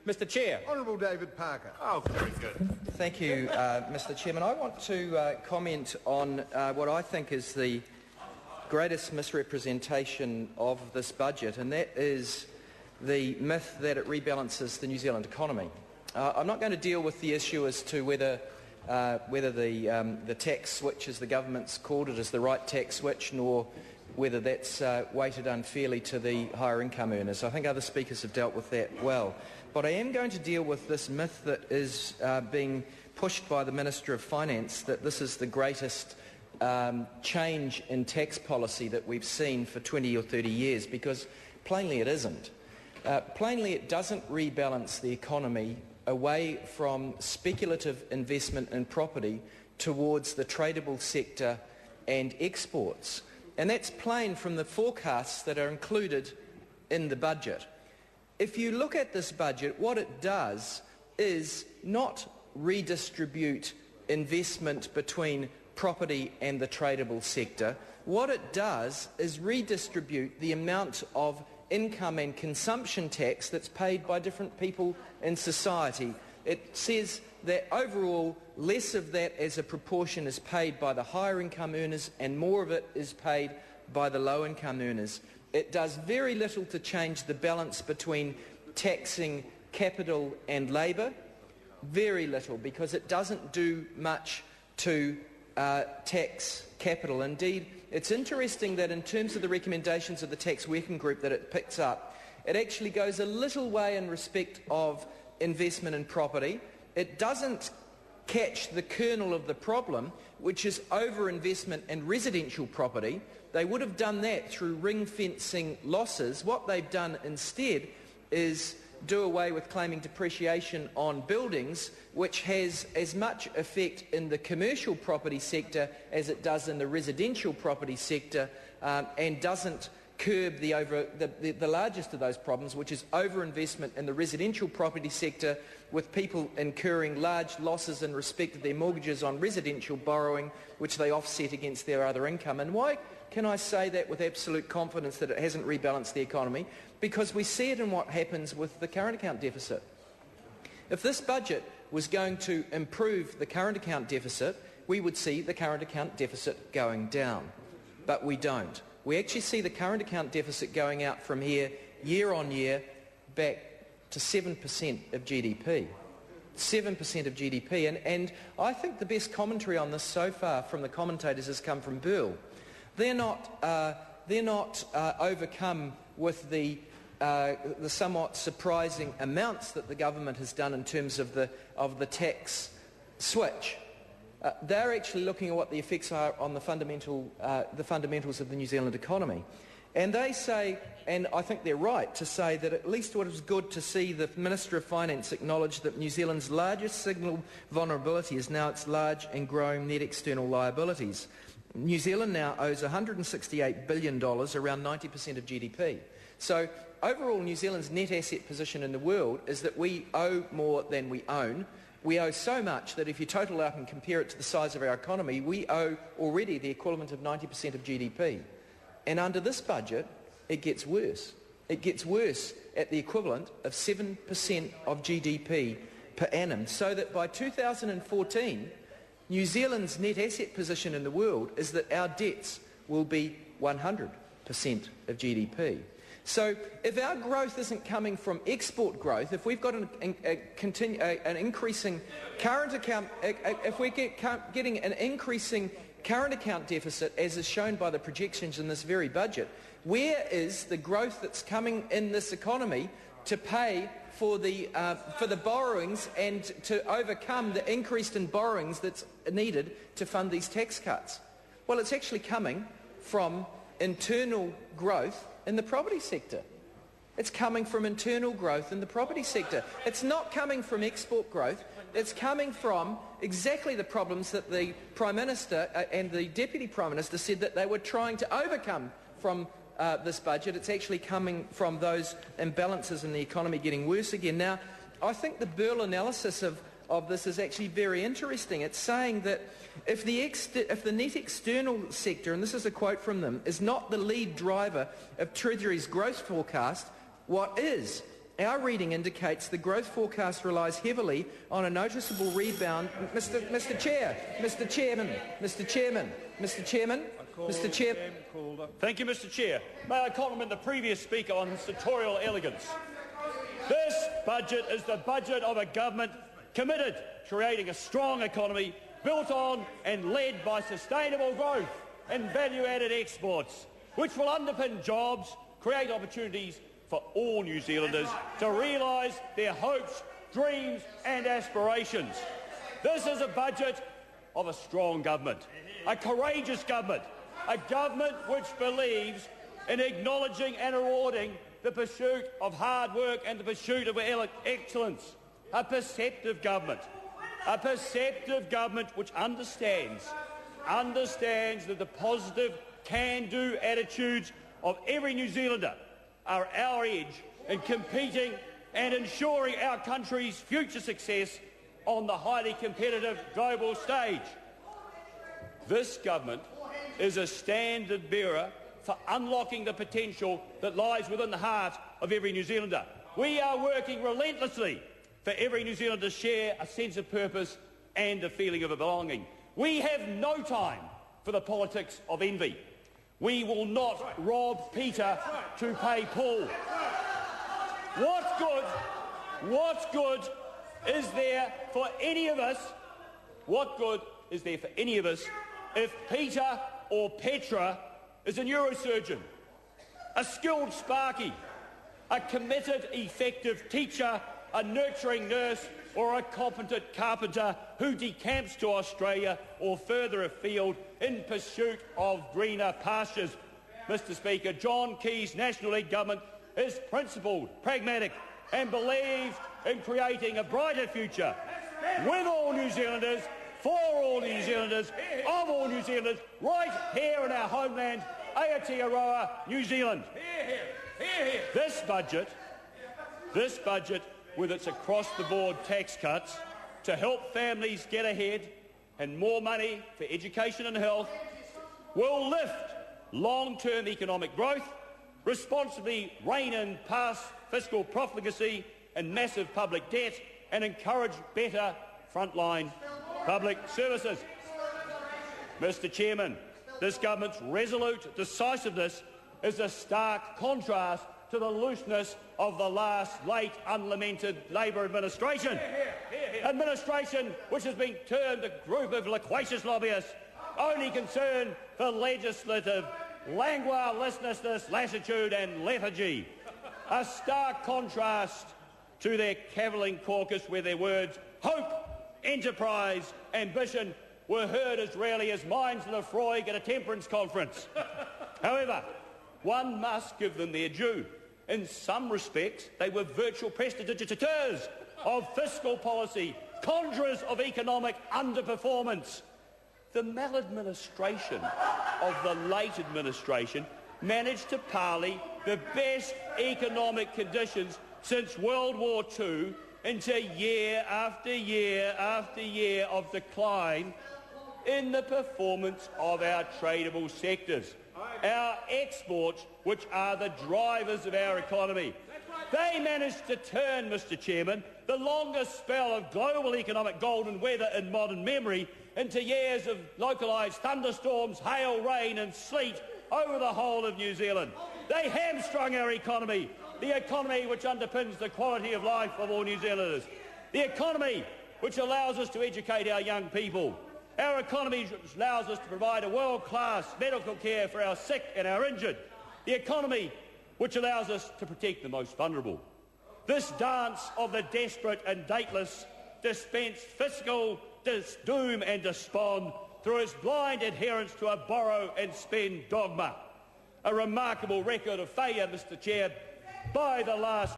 Mr Chair. Honourable David Parker. Oh, very good. Thank you, Mr Chairman. I want to comment on what I think is the greatest misrepresentation of this budget, and that is the myth that it rebalances the New Zealand economy. I'm not going to deal with the issue as to whether the tax switch, as the government's called it, is the right tax switch, nor whether that's weighted unfairly to the higher income earners. I think other speakers have dealt with that well. But I am going to deal with this myth that is being pushed by the Minister of Finance, that this is the greatest change in tax policy that we've seen for 20 or 30 years, because plainly it isn't. Plainly it doesn't rebalance the economy away from speculative investment in property towards the tradable sector and exports. And that's plain from the forecasts that are included in the budget. If you look at this budget, what it does is not redistribute investment between property and the tradable sector. What it does is redistribute the amount of income and consumption tax that's paid by different people in society. It says that overall less of that as a proportion is paid by the higher income earners and more of it is paid by the low income earners. It does very little to change the balance between taxing capital and labour, very little, because it doesn't do much to tax capital. Indeed, it's interesting that in terms of the recommendations of the tax working group that it picks up, it actually goes a little way in respect of investment in property. It doesn't catch the kernel of the problem, which is overinvestment in residential property. They would have done that through ring-fencing losses. What they've done instead is do away with claiming depreciation on buildings, which has as much effect in the commercial property sector as it does in the residential property sector, and doesn't curb the largest of those problems, which is overinvestment in the residential property sector, with people incurring large losses in respect of their mortgages on residential borrowing, which they offset against their other income. And why can I say that with absolute confidence that it hasn't rebalanced the economy? Because we see it in what happens with the current account deficit. If this budget was going to improve the current account deficit, we would see the current account deficit going down. But we don't. We actually see the current account deficit going out from here, year on year, back to 7% of GDP. 7% of GDP. And I think the best commentary on this so far from the commentators has come from Burl. They're not overcome with the somewhat surprising amounts that the government has done in terms of the tax switch. They're actually looking at what the effects are on the fundamentals of the New Zealand economy. And they say, and I think they're right to say, that at least what was good to see the Minister of Finance acknowledge that New Zealand's largest single vulnerability is now its large and growing net external liabilities. New Zealand now owes $168 billion, around 90% of GDP. So overall, New Zealand's net asset position in the world is that we owe more than we own. We owe so much that if you total up and compare it to the size of our economy, we owe already the equivalent of 90% of GDP. And under this budget, it gets worse. It gets worse at the equivalent of 7% of GDP per annum, so that by 2014, New Zealand's net asset position in the world is that our debts will be 100% of GDP. So if our growth isn't coming from export growth, if we've got an increasing current account, if we're getting an increasing current account deficit, as is shown by the projections in this very budget, where is the growth that's coming in this economy to pay for the borrowings and to overcome the increase in borrowings that's needed to fund these tax cuts? Well, it's actually coming from internal growth in the property sector. It's coming from internal growth in the property sector. It's not coming from export growth. It's coming from exactly the problems that the Prime Minister and the Deputy Prime Minister said that they were trying to overcome from this budget. It's actually coming from those imbalances in the economy getting worse again. Now, I think the Burl analysis of this is actually very interesting. It's saying that if the net external sector, and this is a quote from them, is not the lead driver of Treasury's growth forecast, what is? Our reading indicates the growth forecast relies heavily on a noticeable rebound. Mr. Chair, Mr. Chairman, Mr. Chairman, Mr. Chairman, Mr. Chair. Thank you, Mr. Chair. May I compliment the previous speaker on his sartorial elegance. This budget is the budget of a government committed to creating a strong economy built on and led by sustainable growth and value-added exports, which will underpin jobs, create opportunities for all New Zealanders to realise their hopes, dreams and aspirations. This is a budget of a strong government, a courageous government, a government which believes in acknowledging and rewarding the pursuit of hard work and the pursuit of excellence, a perceptive government which understands that the positive, can-do attitudes of every New Zealander are our edge in competing and ensuring our country's future success on the highly competitive global stage. This government is a standard bearer for unlocking the potential that lies within the heart of every New Zealander. We are working relentlessly for every New Zealander to share a sense of purpose and a feeling of belonging. We have no time for the politics of envy. We will not rob Peter to pay Paul. What good is there for any of us? What good is there for any of us if Peter or Petra is a neurosurgeon, a skilled sparky, a committed, effective teacher, a nurturing nurse or a competent carpenter who decamps to Australia or further afield in pursuit of greener pastures? Mr. Speaker, John Key's National League government is principled, pragmatic and believes in creating a brighter future with all New Zealanders, for all New Zealanders, of all New Zealanders, right here in our homeland, Aotearoa, New Zealand. This budget, with its across-the-board tax cuts to help families get ahead and more money for education and health, will lift long-term economic growth, responsibly rein in past fiscal profligacy and massive public debt, and encourage better frontline public services. Mr. Chairman, this government's resolute decisiveness is a stark contrast to the looseness of the last late unlamented Labor administration. Administration which has been termed a group of loquacious lobbyists only concerned for legislative languor-listlessness, lassitude and lethargy. A stark contrast to their cavilling caucus where their words hope, enterprise, ambition were heard as rarely as Mines and Lefroy at a temperance conference. However, one must give them their due. In some respects, they were virtual prestidigitateurs of fiscal policy, conjurers of economic underperformance. The maladministration of the late administration managed to parley the best economic conditions since World War II into year after year after year of decline in the performance of our tradable sectors, our exports, which are the drivers of our economy. They managed to turn, Mr. Chairman, the longest spell of global economic golden weather in modern memory into years of localised thunderstorms, hail, rain and sleet over the whole of New Zealand. They hamstrung our economy, the economy which underpins the quality of life of all New Zealanders, the economy which allows us to educate our young people, our economy which allows us to provide a world-class medical care for our sick and our injured, the economy which allows us to protect the most vulnerable. This dance of the desperate and dateless dispensed fiscal doom and despond through its blind adherence to a borrow and spend dogma. A remarkable record of failure, Mr. Chair, by the last